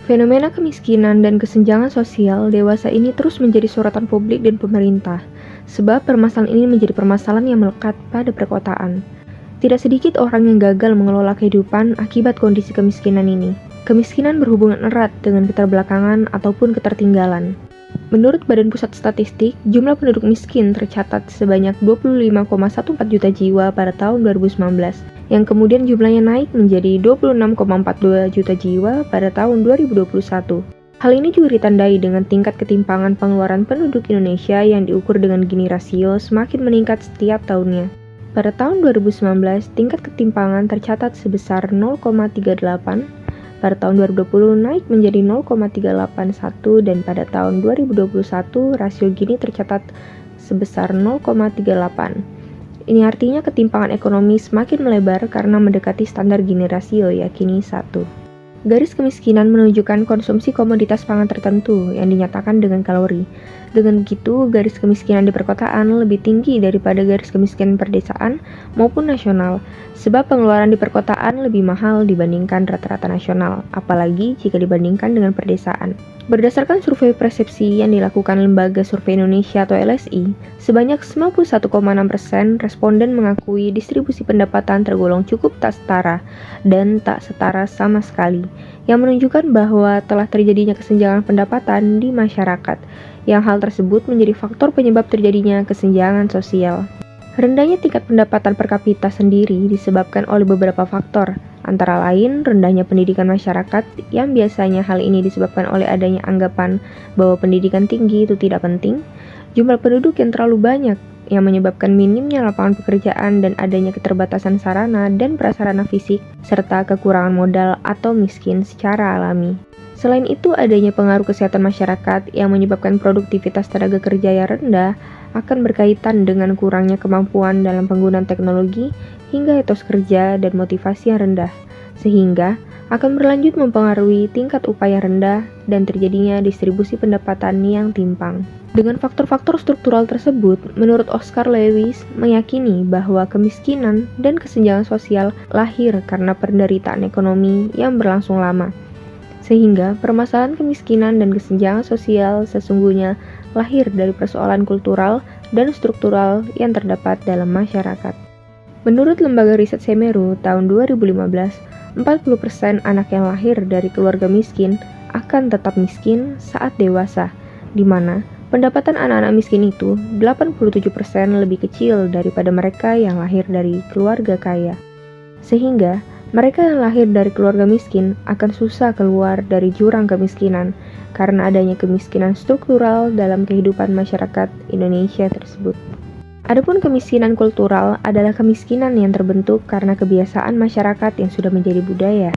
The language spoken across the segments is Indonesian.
Fenomena kemiskinan dan kesenjangan sosial dewasa ini terus menjadi sorotan publik dan pemerintah, sebab permasalahan ini menjadi permasalahan yang melekat pada perkotaan. Tidak sedikit orang yang gagal mengelola kehidupan akibat kondisi kemiskinan ini. Kemiskinan berhubungan erat dengan keterbelakangan ataupun ketertinggalan. Menurut Badan Pusat Statistik, jumlah penduduk miskin tercatat sebanyak 25,14 juta jiwa pada tahun 2019, yang kemudian jumlahnya naik menjadi 26,42 juta jiwa pada tahun 2021. Hal ini juga ditandai dengan tingkat ketimpangan pengeluaran penduduk Indonesia yang diukur dengan Gini rasio semakin meningkat setiap tahunnya. Pada tahun 2019, tingkat ketimpangan tercatat sebesar 0,38, pada tahun 2020 naik menjadi 0,381 dan pada tahun 2021 rasio Gini tercatat sebesar 0,38. Ini artinya ketimpangan ekonomi semakin melebar karena mendekati standar Gini rasio yakni 1. Garis kemiskinan menunjukkan konsumsi komoditas pangan tertentu yang dinyatakan dengan kalori. Dengan begitu, garis kemiskinan di perkotaan lebih tinggi daripada garis kemiskinan perdesaan maupun nasional, sebab pengeluaran di perkotaan lebih mahal dibandingkan rata-rata nasional, apalagi jika dibandingkan dengan perdesaan. Berdasarkan survei persepsi yang dilakukan Lembaga Survei Indonesia atau LSI, sebanyak 91,6% responden mengakui distribusi pendapatan tergolong cukup tak setara dan tak setara sama sekali, yang menunjukkan bahwa telah terjadinya kesenjangan pendapatan di masyarakat, yang hal tersebut menjadi faktor penyebab terjadinya kesenjangan sosial. Rendahnya tingkat pendapatan per kapita sendiri disebabkan oleh beberapa faktor, antara lain rendahnya pendidikan masyarakat yang biasanya hal ini disebabkan oleh adanya anggapan bahwa pendidikan tinggi itu tidak penting, jumlah penduduk yang terlalu banyak yang menyebabkan minimnya lapangan pekerjaan dan adanya keterbatasan sarana dan prasarana fisik, serta kekurangan modal atau miskin secara alami. Selain itu, adanya pengaruh kesehatan masyarakat yang menyebabkan produktivitas tenaga kerja yang rendah akan berkaitan dengan kurangnya kemampuan dalam penggunaan teknologi hingga etos kerja dan motivasi yang rendah, sehingga akan berlanjut mempengaruhi tingkat upaya rendah dan terjadinya distribusi pendapatan yang timpang. Dengan faktor-faktor struktural tersebut, menurut Oscar Lewis meyakini bahwa kemiskinan dan kesenjangan sosial lahir karena penderitaan ekonomi yang berlangsung lama. Sehingga permasalahan kemiskinan dan kesenjangan sosial sesungguhnya lahir dari persoalan kultural dan struktural yang terdapat dalam masyarakat. Menurut Lembaga Riset Semeru tahun 2015, 40% anak yang lahir dari keluarga miskin akan tetap miskin saat dewasa, di mana pendapatan anak-anak miskin itu 87% lebih kecil daripada mereka yang lahir dari keluarga kaya. Sehingga mereka yang lahir dari keluarga miskin akan susah keluar dari jurang kemiskinan karena adanya kemiskinan struktural dalam kehidupan masyarakat Indonesia tersebut. Adapun kemiskinan kultural adalah kemiskinan yang terbentuk karena kebiasaan masyarakat yang sudah menjadi budaya,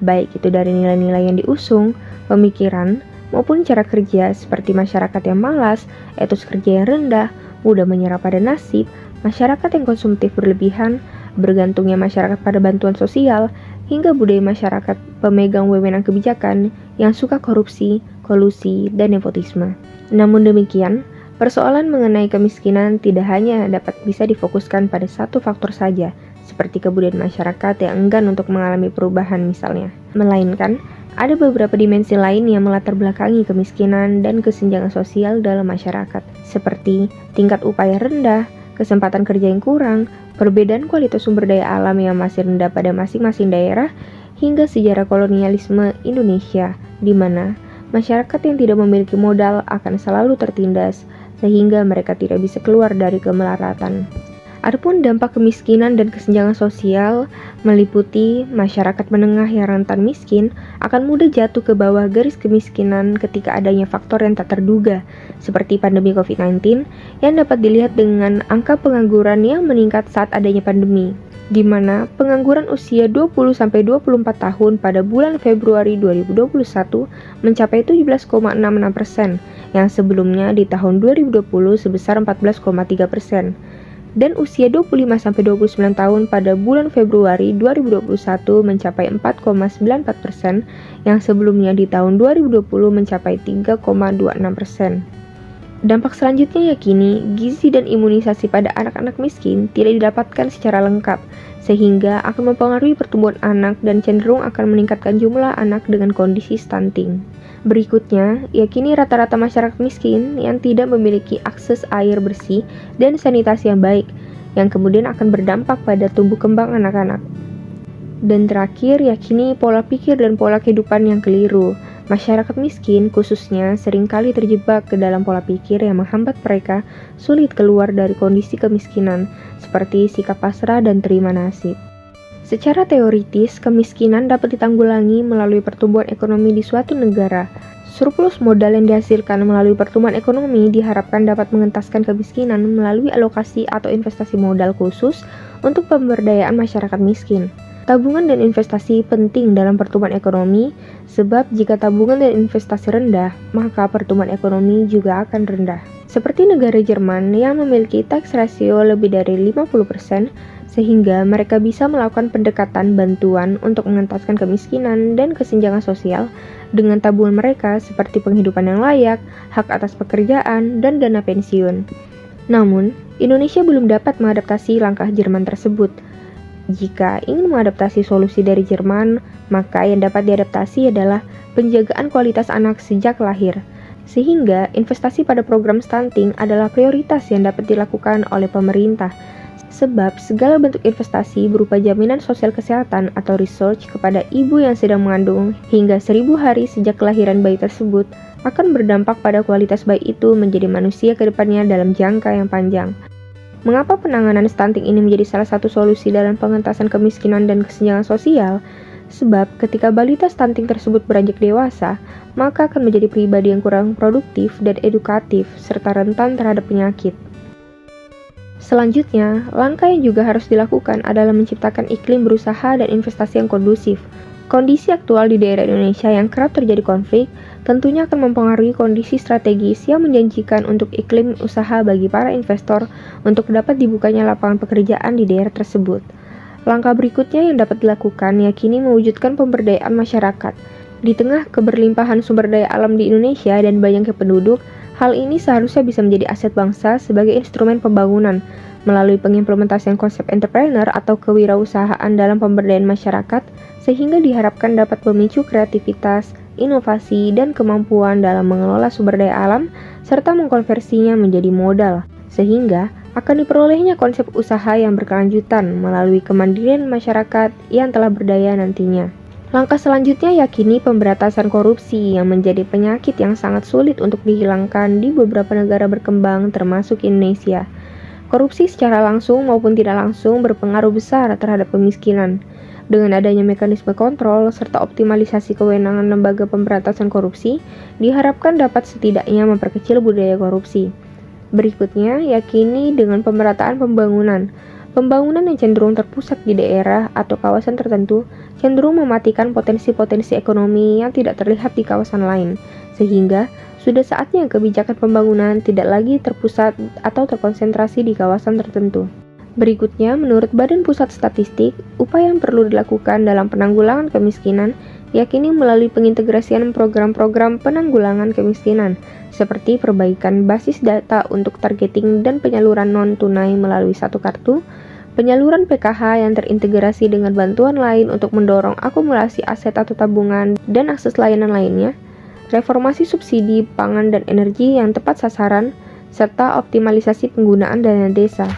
baik itu dari nilai-nilai yang diusung, pemikiran, maupun cara kerja seperti masyarakat yang malas, etos kerja yang rendah, mudah menyerah pada nasib, masyarakat yang konsumtif berlebihan, bergantungnya masyarakat pada bantuan sosial, hingga budaya masyarakat pemegang wewenang kebijakan yang suka korupsi, kolusi, dan nepotisme. Namun demikian, persoalan mengenai kemiskinan tidak hanya dapat bisa difokuskan pada satu faktor saja, seperti kebudayaan masyarakat yang enggan untuk mengalami perubahan misalnya, melainkan ada beberapa dimensi lain yang melatar belakangi kemiskinan dan kesenjangan sosial dalam masyarakat, seperti tingkat upaya rendah, kesempatan kerja yang kurang, perbedaan kualitas sumber daya alam yang masih rendah pada masing-masing daerah, hingga sejarah kolonialisme Indonesia, di mana masyarakat yang tidak memiliki modal akan selalu tertindas, sehingga mereka tidak bisa keluar dari kemelaratan. Adapun dampak kemiskinan dan kesenjangan sosial meliputi masyarakat menengah yang rentan miskin akan mudah jatuh ke bawah garis kemiskinan ketika adanya faktor yang tak terduga seperti pandemi COVID-19 yang dapat dilihat dengan angka pengangguran yang meningkat saat adanya pandemi, di mana pengangguran usia 20-24 tahun pada bulan Februari 2021 mencapai 17,66%, yang sebelumnya di tahun 2020 sebesar 14,3%. Dan usia 25-29 tahun pada bulan Februari 2021 mencapai 4,94%, yang sebelumnya di tahun 2020 mencapai 3,26%. Dampak selanjutnya yakini gizi dan imunisasi pada anak-anak miskin tidak didapatkan secara lengkap, sehingga akan mempengaruhi pertumbuhan anak dan cenderung akan meningkatkan jumlah anak dengan kondisi stunting. Berikutnya, yakini rata-rata masyarakat miskin yang tidak memiliki akses air bersih dan sanitasi yang baik, yang kemudian akan berdampak pada tumbuh kembang anak-anak. Dan terakhir, yakini pola pikir dan pola kehidupan yang keliru. Masyarakat miskin khususnya seringkali terjebak ke dalam pola pikir yang menghambat mereka sulit keluar dari kondisi kemiskinan, seperti sikap pasrah dan terima nasib. Secara teoritis, kemiskinan dapat ditanggulangi melalui pertumbuhan ekonomi di suatu negara. Surplus modal yang dihasilkan melalui pertumbuhan ekonomi diharapkan dapat mengentaskan kemiskinan melalui alokasi atau investasi modal khusus untuk pemberdayaan masyarakat miskin. Tabungan dan investasi penting dalam pertumbuhan ekonomi, sebab jika tabungan dan investasi rendah, maka pertumbuhan ekonomi juga akan rendah. Seperti negara Jerman yang memiliki tax ratio lebih dari 50%, sehingga mereka bisa melakukan pendekatan bantuan untuk mengentaskan kemiskinan dan kesenjangan sosial dengan tabungan mereka seperti penghidupan yang layak, hak atas pekerjaan, dan dana pensiun. Namun, Indonesia belum dapat mengadaptasi langkah Jerman tersebut. Jika ingin mengadaptasi solusi dari Jerman, maka yang dapat diadaptasi adalah penjagaan kualitas anak sejak lahir. Sehingga investasi pada program stunting adalah prioritas yang dapat dilakukan oleh pemerintah. Sebab segala bentuk investasi berupa jaminan sosial kesehatan atau research kepada ibu yang sedang mengandung hingga 1000 hari sejak kelahiran bayi tersebut akan berdampak pada kualitas bayi itu menjadi manusia ke depannya dalam jangka yang panjang. Mengapa penanganan stunting ini menjadi salah satu solusi dalam pengentasan kemiskinan dan kesenjangan sosial? Sebab ketika balita stunting tersebut beranjak dewasa, maka akan menjadi pribadi yang kurang produktif dan edukatif, serta rentan terhadap penyakit. Selanjutnya, langkah yang juga harus dilakukan adalah menciptakan iklim berusaha dan investasi yang kondusif. Kondisi aktual di daerah Indonesia yang kerap terjadi konflik tentunya akan mempengaruhi kondisi strategis yang menjanjikan untuk iklim usaha bagi para investor untuk dapat dibukanya lapangan pekerjaan di daerah tersebut. Langkah berikutnya yang dapat dilakukan yakini mewujudkan pemberdayaan masyarakat. Di tengah keberlimpahan sumber daya alam di Indonesia dan banyaknya penduduk, hal ini seharusnya bisa menjadi aset bangsa sebagai instrumen pembangunan melalui pengimplementasian konsep entrepreneur atau kewirausahaan dalam pemberdayaan masyarakat, sehingga diharapkan dapat memicu kreativitas, inovasi, dan kemampuan dalam mengelola sumber daya alam, serta mengkonversinya menjadi modal, sehingga akan diperolehnya konsep usaha yang berkelanjutan melalui kemandirian masyarakat yang telah berdaya nantinya. Langkah selanjutnya yakini pemberantasan korupsi yang menjadi penyakit yang sangat sulit untuk dihilangkan di beberapa negara berkembang termasuk Indonesia. Korupsi secara langsung maupun tidak langsung berpengaruh besar terhadap kemiskinan. Dengan adanya mekanisme kontrol serta optimalisasi kewenangan lembaga pemberantasan korupsi, diharapkan dapat setidaknya memperkecil budaya korupsi. Berikutnya, yakini dengan pemerataan pembangunan. Pembangunan yang cenderung terpusat di daerah atau kawasan tertentu cenderung mematikan potensi-potensi ekonomi yang tidak terlihat di kawasan lain, sehingga sudah saatnya kebijakan pembangunan tidak lagi terpusat atau terkonsentrasi di kawasan tertentu. Berikutnya, menurut Badan Pusat Statistik, upaya yang perlu dilakukan dalam penanggulangan kemiskinan yakini melalui pengintegrasian program-program penanggulangan kemiskinan, seperti perbaikan basis data untuk targeting dan penyaluran non-tunai melalui satu kartu, penyaluran PKH yang terintegrasi dengan bantuan lain untuk mendorong akumulasi aset atau tabungan dan akses layanan lainnya, reformasi subsidi pangan dan energi yang tepat sasaran, serta optimalisasi penggunaan dana desa.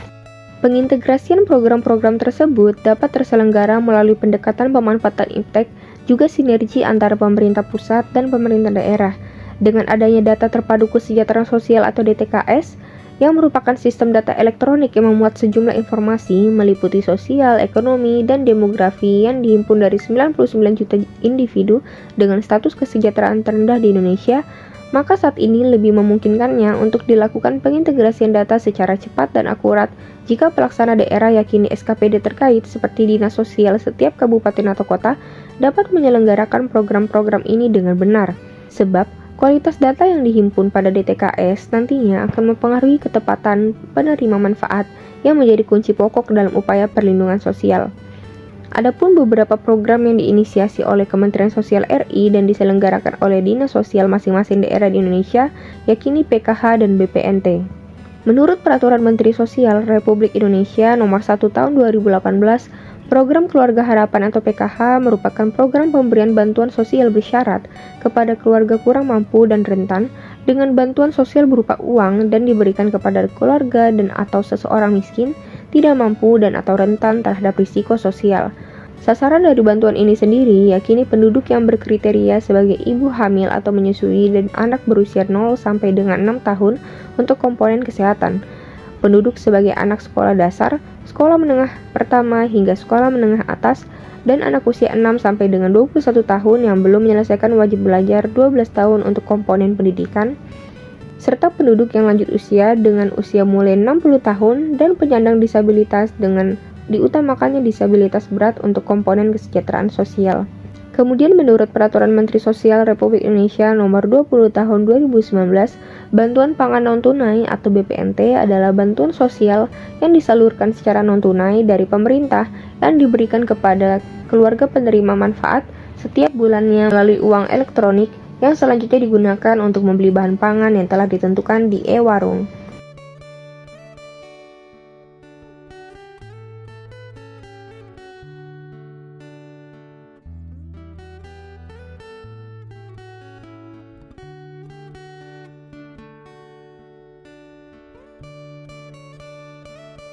Pengintegrasian program-program tersebut dapat terselenggara melalui pendekatan pemanfaatan iptek, juga sinergi antara pemerintah pusat dan pemerintah daerah. Dengan adanya data terpadu kesejahteraan sosial atau DTKS, yang merupakan sistem data elektronik yang memuat sejumlah informasi meliputi sosial, ekonomi, dan demografi yang dihimpun dari 99 juta individu dengan status kesejahteraan terendah di Indonesia, maka saat ini lebih memungkinkannya untuk dilakukan pengintegrasian data secara cepat dan akurat jika pelaksana daerah yakini SKPD terkait seperti Dinas Sosial setiap kabupaten atau kota dapat menyelenggarakan program-program ini dengan benar, sebab kualitas data yang dihimpun pada DTKS nantinya akan mempengaruhi ketepatan penerima manfaat yang menjadi kunci pokok dalam upaya perlindungan sosial. Adapun beberapa program yang diinisiasi oleh Kementerian Sosial RI dan diselenggarakan oleh Dinas Sosial masing-masing daerah di Indonesia, yakni PKH dan BPNT. Menurut Peraturan Menteri Sosial Republik Indonesia Nomor 1 Tahun 2018, Program Keluarga Harapan atau PKH merupakan program pemberian bantuan sosial bersyarat kepada keluarga kurang mampu dan rentan dengan bantuan sosial berupa uang dan diberikan kepada keluarga dan atau seseorang miskin, tidak mampu dan atau rentan terhadap risiko sosial. Sasaran dari bantuan ini sendiri yakni penduduk yang berkriteria sebagai ibu hamil atau menyusui dan anak berusia 0 sampai dengan 6 tahun untuk komponen kesehatan. Penduduk sebagai anak sekolah dasar, sekolah menengah pertama hingga sekolah menengah atas, dan anak usia 6 sampai dengan 21 tahun yang belum menyelesaikan wajib belajar 12 tahun untuk komponen pendidikan, serta penduduk yang lanjut usia dengan usia mulai 60 tahun dan penyandang disabilitas dengan diutamakannya disabilitas berat untuk komponen kesejahteraan sosial. Kemudian menurut Peraturan Menteri Sosial Republik Indonesia Nomor 20 Tahun 2019, bantuan pangan non-tunai atau BPNT adalah bantuan sosial yang disalurkan secara non-tunai dari pemerintah yang diberikan kepada keluarga penerima manfaat setiap bulannya melalui uang elektronik yang selanjutnya digunakan untuk membeli bahan pangan yang telah ditentukan di e-warung.